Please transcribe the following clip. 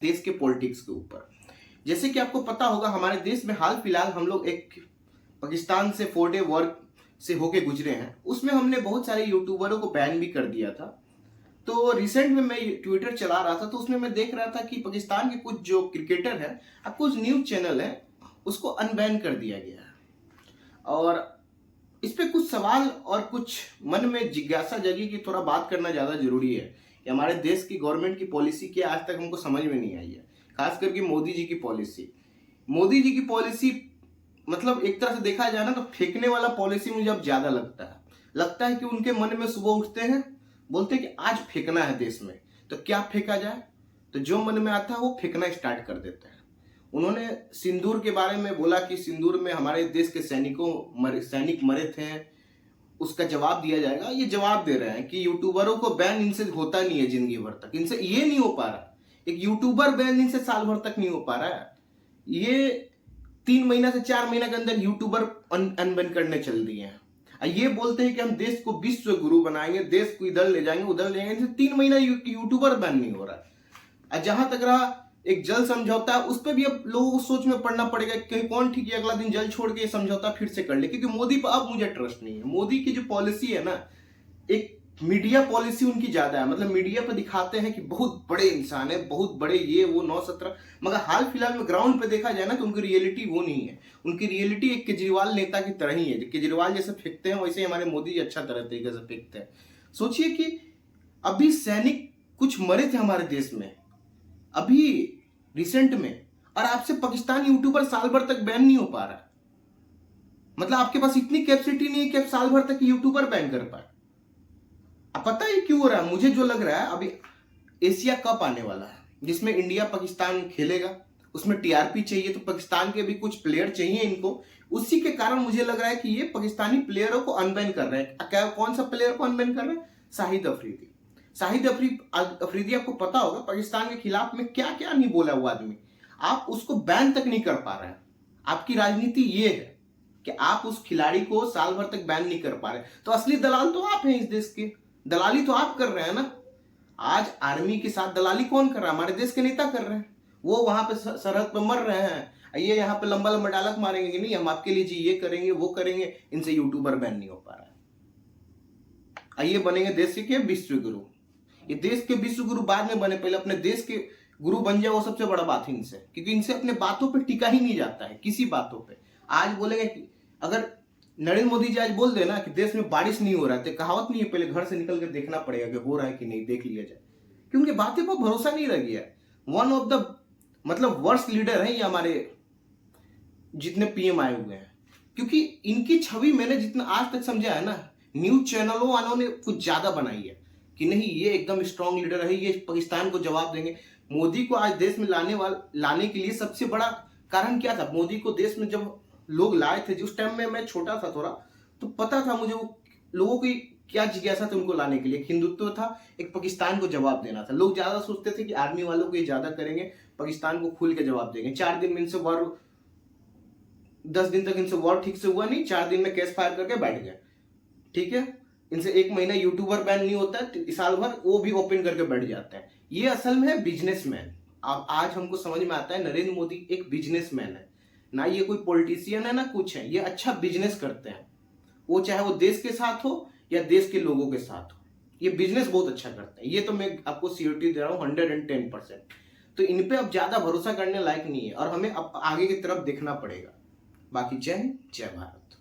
देश के पॉलिटिक्स के ऊपर। जैसे कि आपको पता होगा हमारे देश में हाल फिलहाल हम लोग एक पाकिस्तान से 4 डे वॉर से होके गुजरे हैं, उसमें हमने बहुत सारे यूट्यूबरों को बैन भी कर दिया था। तो रिसेंट में मैं ट्विटर चला रहा था तो उसमें मैं देख रहा था कि पाकिस्तान के कुछ जो क्रिकेटर हैं, अब कुछ न्यूज चैनल है उसको अनबैन कर दिया गया है। और इस पे कुछ सवाल और कुछ मन में जिज्ञासा जगी कि थोड़ा बात करना ज़्यादा जरूरी है कि हमारे देश की गवर्नमेंट की पॉलिसी क्या आज तक हमको समझ में नहीं आई है। खास करके मोदी जी की पॉलिसी मतलब एक तरह से देखा जाए ना तो फेंकने वाला पॉलिसी मुझे अब ज़्यादा लगता है कि उनके मन में सुबह उठते हैं, बोलते हैं कि आज फेंकना है देश में, तो क्या फेंका जाए, तो जो मन में आता है वो फेंकना स्टार्ट कर देते हैं। उन्होंने सिंदूर के बारे में बोला कि सिंदूर में हमारे देश के सैनिक मरे थे, उसका जवाब दिया जाएगा। ये जवाब दे रहे हैं कि यूट्यूबरों को बैन इनसे होता नहीं है जिंदगी भर तक, इनसे ये नहीं हो पा रहा। एक यूट्यूबर बैन इनसे साल भर तक नहीं हो पा रहा है। ये 3 महीना से 4 महीना के अंदर यूट्यूबर अनबैन करने चल दिए हैं। ये बोलते हैं कि हम देश को विश्व गुरु बनाएंगे, देश को इधर ले जाएंगे उधर ले जाएंगे। इनसे 3 महीना यूट्यूबर बैन नहीं हो रहा है। जहां तक रहा एक जल समझौता, उस पर भी अब लोगों को सोच में पड़ना पड़ेगा कहीं कौन ठीक है अगला दिन जल छोड़ के ये समझौता फिर से कर ले, क्योंकि मोदी पर अब मुझे ट्रस्ट नहीं है। मोदी की जो पॉलिसी है ना, एक मीडिया पॉलिसी उनकी ज्यादा है, मतलब मीडिया पर दिखाते हैं कि बहुत बड़े इंसान है, बहुत बड़े ये वो 9-17, मगर हाल फिलहाल में ग्राउंड पे देखा जाए ना तो उनकी रियलिटी वो नहीं है। उनकी रियलिटी एक केजरीवाल नेता की तरह ही है। केजरीवाल जैसे फेंकते हैं वैसे ही हमारे मोदी जी अच्छा तरह तरीके से फेंकते हैं। सोचिए कि अभी सैनिक कुछ मरे थे हमारे देश में अभी रिसेंट में, और आपसे पाकिस्तान यूट्यूबर साल भर तक बैन नहीं हो पा रहा। मतलब आपके पास इतनी कैपेसिटी नहीं है कि आप साल भर तक यूट्यूबर बैन कर पाए। अब पता है क्यों हो रहा है? मुझे जो लग रहा है अभी एशिया कप आने वाला है जिसमें इंडिया पाकिस्तान खेलेगा, उसमें टीआरपी चाहिए, तो पाकिस्तान के भी कुछ प्लेयर चाहिए इनको। उसी के कारण मुझे लग रहा है कि ये पाकिस्तानी प्लेयरों को अनबैन कर रहे हैं। क्या कौन सा प्लेयर को अनबैन कर रहे हैं? शाहिद अफरीदी आपको पता होगा पाकिस्तान के खिलाफ में क्या क्या नहीं बोला हुआ आदमी, आप उसको बैन तक नहीं कर पा रहे हैं। आपकी राजनीति ये है कि आप उस खिलाड़ी को साल भर तक बैन नहीं कर पा रहे, तो असली दलाल तो आप हैं इस देश के। दलाली तो आप कर रहे हैं ना। आज आर्मी के साथ दलाली कौन कर रहा है? हमारे देश के नेता कर रहे हैं। वो वहां पे सरहद पे मर रहे हैं, ये यहाँ पे लंबा लंबा डायलॉग मारेंगे कि नहीं हम आपके लिए जी ये करेंगे वो करेंगे। इनसे यूट्यूबर बैन नहीं हो पा रहा है। ये बनेंगे देश के विश्व गुरु। ये देश के विश्व गुरु बाद में बने, पहले अपने देश के गुरु बन जाए, वो सबसे बड़ा बात है इनसे, क्योंकि इनसे अपने बातों पे टिका ही नहीं जाता है किसी बातों पे। आज बोलेंगे कि अगर नरेंद्र मोदी जी आज बोल देना कि देश में बारिश नहीं हो रहा है, तो कहावत नहीं है पहले घर से निकल कर देखना पड़ेगा कि हो रहा है कि नहीं, देख लिया जाए, क्योंकि बातें पर भरोसा नहीं रह गया। वन ऑफ द मतलब वर्स्ट लीडर है ये हमारे जितने पीएम आए हुए हैं, क्योंकि इनकी छवि मैंने जितना आज तक समझा है ना, न्यूज चैनलों वालों ने कुछ ज्यादा बनाई है कि नहीं ये एकदम स्ट्रांग लीडर है, ये पाकिस्तान को जवाब देंगे। मोदी को आज देश में लाने के लिए सबसे बड़ा कारण क्या था? मोदी को देश में जब लोग लाए थे, जिस टाइम में मैं छोटा था थोड़ा, तो पता था मुझे वो लोगों की क्या जिज्ञासा थी उनको लाने के लिए। हिंदुत्व था, एक पाकिस्तान को जवाब देना था। लोग ज्यादा सोचते थे कि आर्मी वालों को ये ज्यादा करेंगे, पाकिस्तान को खुल के जवाब देंगे। 4 दिन में इनसे वॉर, 10 दिन तक इनसे वॉर ठीक से हुआ नहीं, 4 दिन में केस फायर करके बैठ गए। ठीक है, इनसे 1 महीना यूट्यूबर बैन नहीं होता है, साल भर वो भी ओपन करके बैठ जाते हैं। ये असल में है बिजनेसमैन। अब आज हमको समझ में आता है नरेंद्र मोदी एक बिजनेसमैन है, ना ये कोई पॉलिटिशियन है ना कुछ है। ये अच्छा बिजनेस करते हैं, वो चाहे वो देश के साथ हो या देश के लोगों के साथ हो, ये बिजनेस बहुत अच्छा करते हैं। ये तो मैं आपको सियोरिटी दे रहा हूँ 110%। तो इन पे अब ज्यादा भरोसा करने लायक नहीं है और हमें अब आगे की तरफ देखना पड़ेगा। बाकी जय हिंद, जय भारत।